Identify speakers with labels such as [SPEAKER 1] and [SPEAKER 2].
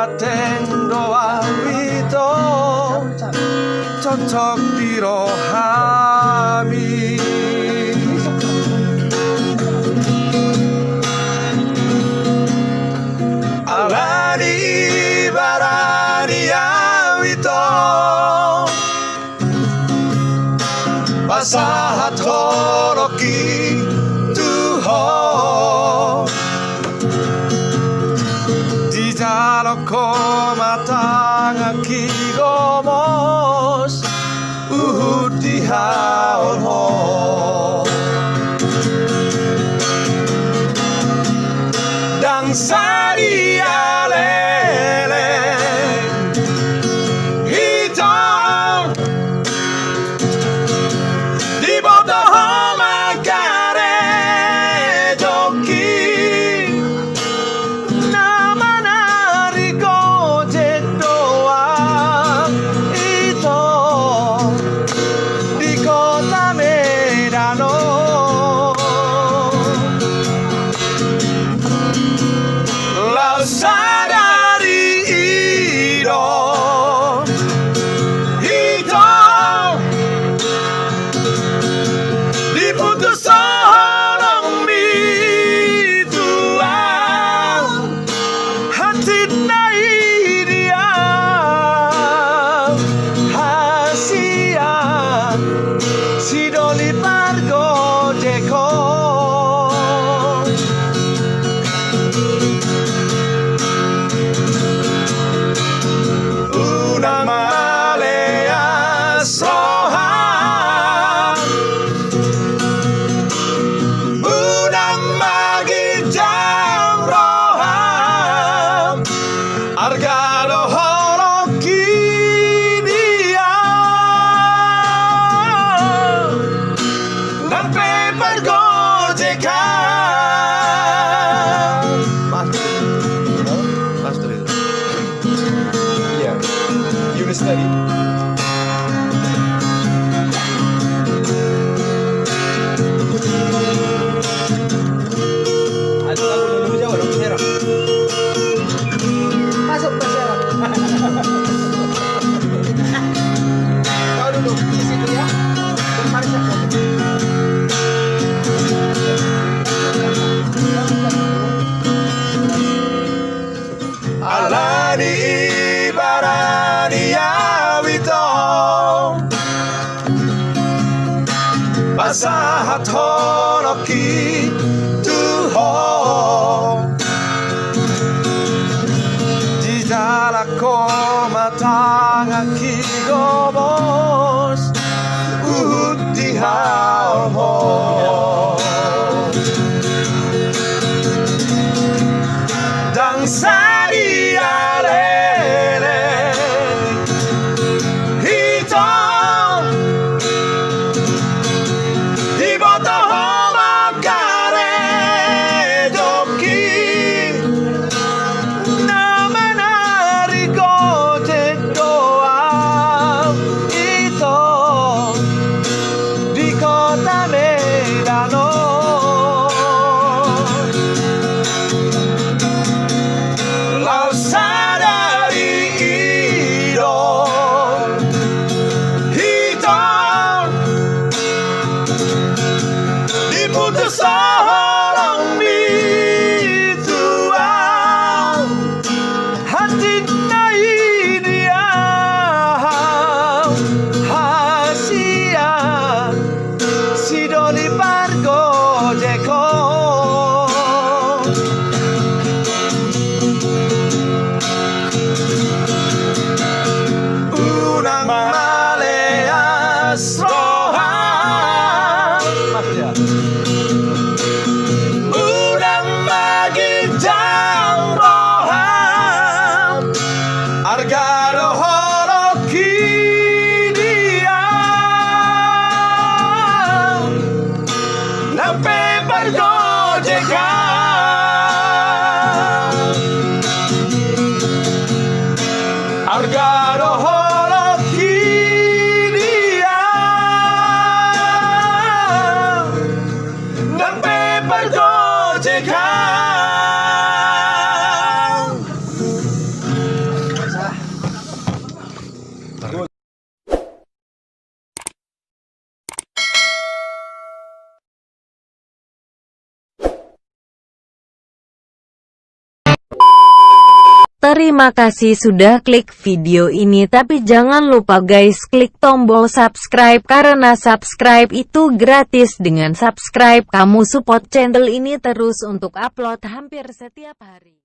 [SPEAKER 1] Kabupaten Doa Wito cocok dirohami. Alani Barania Wito Basahat horoki tuho Dijaloko matang akigomos Uhud dihaol ho Dang sari alele Hito Di bodoh magare joki Nama nariko jetoa Ito Di kota Medano Sadari iro Hito Diputus orang mituang Hati nai dia Hasia Sidoli pargo jeko Argalo horoki dia Nampe pergojekan Master itu iya Yunus tadi ada lagu dulu Jawa dong Serap masuk ke Serap kau duduk di situ ya dan mari saya Alani Barania Wito Basahat horoki tuho Dijalako matang akigomos Uhud dihaol ho Dang sari alele Hito Di botoh magare joki Nama nariko jetoa Ito Di kota Medano Sadari iro Hito Diputus orang mituang Hati nai dia Hasia Sidoli pargo jeko Maleas rohan maksudnya
[SPEAKER 2] Terima kasih sudah klik video ini, tapi jangan lupa guys klik tombol subscribe karena subscribe itu gratis. Dengan subscribe kamu support channel ini terus untuk upload hampir setiap hari.